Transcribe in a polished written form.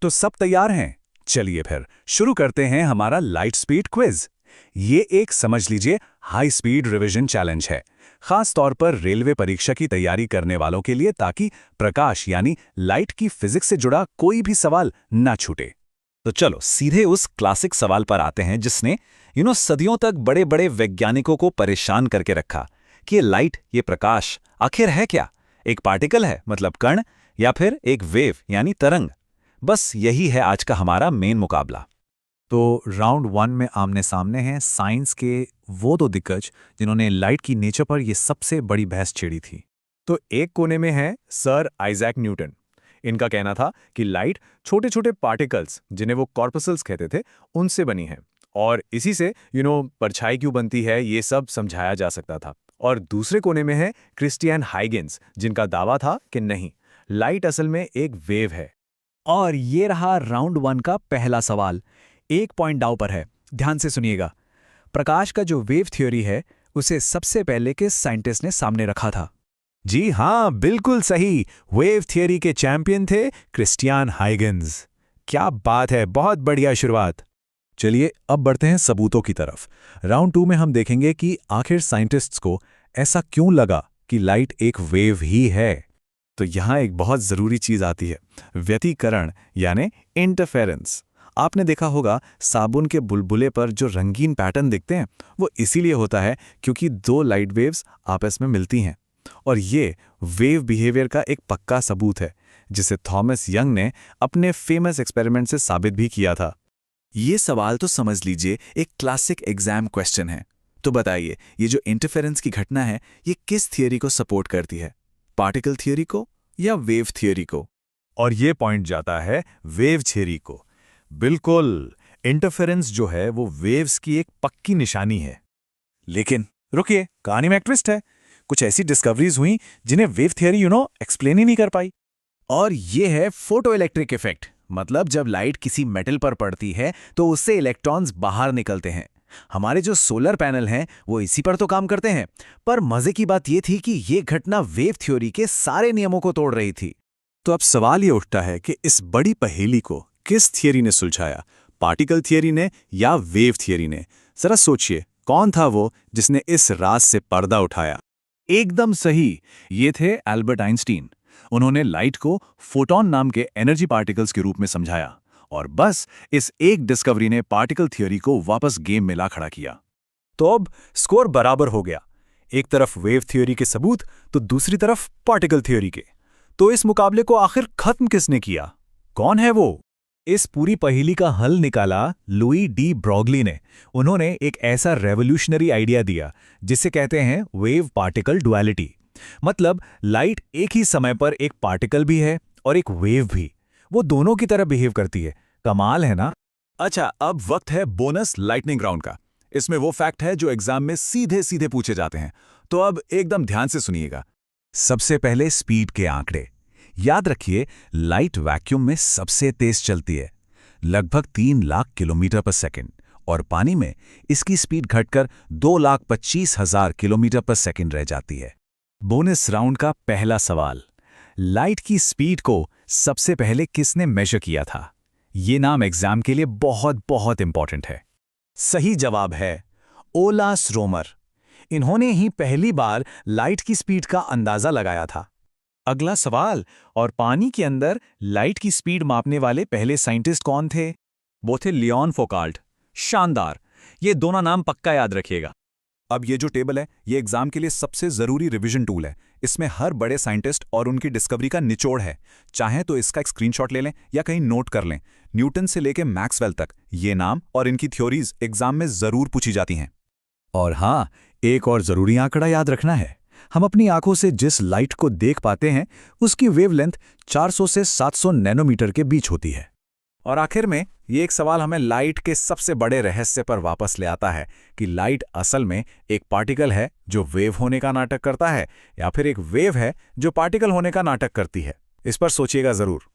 तो सब तैयार हैं? चलिए फिर शुरू करते हैं हमारा लाइट स्पीड क्विज। ये एक समझ लीजिए हाई स्पीड रिवीजन चैलेंज है, खास तौर पर रेलवे परीक्षा की तैयारी करने वालों के लिए, ताकि प्रकाश यानी लाइट की फिजिक्स से जुड़ा कोई भी सवाल ना छूटे। तो चलो सीधे उस क्लासिक सवाल पर आते हैं जिसने सदियों तक बड़े बड़े वैज्ञानिकों को परेशान करके रखा कि ये लाइट, ये प्रकाश आखिर है क्या? एक पार्टिकल है मतलब कण, या फिर एक वेव यानी तरंग? बस यही है आज का हमारा मेन मुकाबला। तो राउंड 1 में आमने सामने हैं साइंस के वो दो दिग्गज जिन्होंने लाइट की नेचर पर ये सबसे बड़ी बहस छेड़ी थी। तो एक कोने में है सर आइजैक न्यूटन। इनका कहना था कि लाइट छोटे छोटे पार्टिकल्स, जिन्हें वो कॉर्पसल्स कहते थे, उनसे बनी है, और इसी से परछाई क्यों बनती है ये सब समझाया जा सकता था। और दूसरे कोने में है क्रिस्टियन हाइगेंस, जिनका दावा था कि नहीं, लाइट असल में एक वेव है। और ये रहा राउंड 1 का पहला सवाल। 1 पॉइंट दांव पर है, ध्यान से सुनिएगा। प्रकाश का जो वेव थ्योरी है उसे सबसे पहले किस साइंटिस्ट ने सामने रखा था? जी हाँ, बिल्कुल सही। वेव थियरी के चैंपियन थे क्रिस्टियन हाइगेंस। क्या बात है, बहुत बढ़िया शुरुआत। चलिए अब बढ़ते हैं सबूतों की तरफ। राउंड 2 में हम देखेंगे कि आखिर साइंटिस्ट्स को ऐसा क्यों लगा कि लाइट एक वेव ही है। तो यहाँ एक बहुत ज़रूरी चीज़ आती है, व्यतिकरण यानी इंटरफेरेंस। आपने देखा होगा साबुन के बुलबुले पर जो रंगीन पैटर्न दिखते हैं, वो इसीलिए होता है क्योंकि दो लाइट वेव्स आपस में मिलती हैं। और ये वेव बिहेवियर का एक पक्का सबूत है, जिसे थॉमस यंग ने अपने फेमस एक्सपेरिमेंट से साबित भी किया था। ये सवाल तो समझ लीजिए एक क्लासिक एग्जाम क्वेश्चन है। तो बताइए, ये जो इंटरफेरेंस की घटना है ये किस थियरी को सपोर्ट करती है? पार्टिकल थियरी को या वेव थियरी को? और ये पॉइंट जाता है वेव थियरी को। बिल्कुल, इंटरफेरेंस जो है वो वेव्स की एक पक्की निशानी है। लेकिन रुकिए, कहानी में एक ट्विस्ट है। कुछ ऐसी डिस्कवरीज हुई जिन्हें वेव थियरी एक्सप्लेन ही नहीं कर पाई। और ये है फोटो इलेक्ट्रिक इफेक्ट। मतलब जब लाइट किसी मेटल पर पड़ती है तो उससे इलेक्ट्रॉन्स बाहर निकलते हैं। हमारे जो सोलर पैनल हैं वो इसी पर तो काम करते हैं। पर मजे की बात ये थी कि ये घटना वेव थ्योरी के सारे नियमों को तोड़ रही थी। तो अब सवाल ये उठता है कि इस बड़ी पहेली को किस थियरी ने सुलझाया, पार्टिकल थियरी ने या वेव थियरी ने? जरा सोचिए, कौन था वो जिसने इस राज से पर्दा उठाया? एकदम सही, ये थे एल्बर्ट आइंस्टीन। उन्होंने लाइट को फोटॉन नाम के एनर्जी पार्टिकल्स के रूप में समझाया, और बस इस एक डिस्कवरी ने पार्टिकल थियरी को वापस गेम में ला खड़ा किया। तो अब स्कोर बराबर हो गया, एक तरफ वेव थ्योरी के सबूत तो दूसरी तरफ पार्टिकल थ्योरी के। तो इस मुकाबले को आखिर खत्म किसने किया? कौन है वो? इस पूरी पहेली का हल निकाला लुई डी ब्रॉगली ने। उन्होंने एक ऐसा रेवोल्यूशनरी आइडिया दिया जिसे कहते हैं वेव पार्टिकल डुअलिटी। मतलब लाइट एक ही समय पर एक पार्टिकल भी है और एक वेव भी, वो दोनों की तरह बिहेव करती है। कमाल है ना? अच्छा, अब वक्त है बोनस लाइटनिंग राउंड का। इसमें वो फैक्ट है जो एग्जाम में सीधे सीधे पूछे जाते हैं, तो अब एकदम ध्यान से सुनिएगा। सबसे पहले स्पीड के आंकड़े याद रखिए। लाइट वैक्यूम में सबसे तेज चलती है, लगभग 3 लाख किलोमीटर पर सेकंड, और पानी में इसकी स्पीड घटकर 2,25,000 किलोमीटर पर सेकंड रह जाती है। बोनस राउंड का पहला सवाल, लाइट की स्पीड को सबसे पहले किसने मेजर किया था? ये नाम एग्जाम के लिए बहुत बहुत इंपॉर्टेंट है। सही जवाब है ओलास रोमर। इन्होंने ही पहली बार लाइट की स्पीड का अंदाजा लगाया था। अगला सवाल, और पानी के अंदर लाइट की स्पीड मापने वाले पहले साइंटिस्ट कौन थे? वो थे लियोन फोकाल्ट। शानदार, ये दोनों नाम पक्का याद रखिएगा। अब ये जो टेबल है ये एग्जाम के लिए सबसे जरूरी रिवीजन टूल है। इसमें हर बड़े साइंटिस्ट और उनकी डिस्कवरी का निचोड़ है। चाहे तो इसका एक स्क्रीनशॉट ले लें या कहीं नोट कर लें। न्यूटन से लेकर मैक्सवेल तक ये नाम और इनकी थ्योरीज एग्जाम में जरूर पूछी जाती हैं। और हाँ, एक और जरूरी आंकड़ा याद रखना है। हम अपनी आंखों से जिस लाइट को देख पाते हैं उसकी वेवलेंथ 400 से 700 नैनोमीटर के बीच होती है। और आखिर में ये एक सवाल हमें लाइट के सबसे बड़े रहस्य पर वापस ले आता है कि लाइट असल में एक पार्टिकल है जो वेव होने का नाटक करता है, या फिर एक वेव है जो पार्टिकल होने का नाटक करती है। इस पर सोचिएगा जरूर।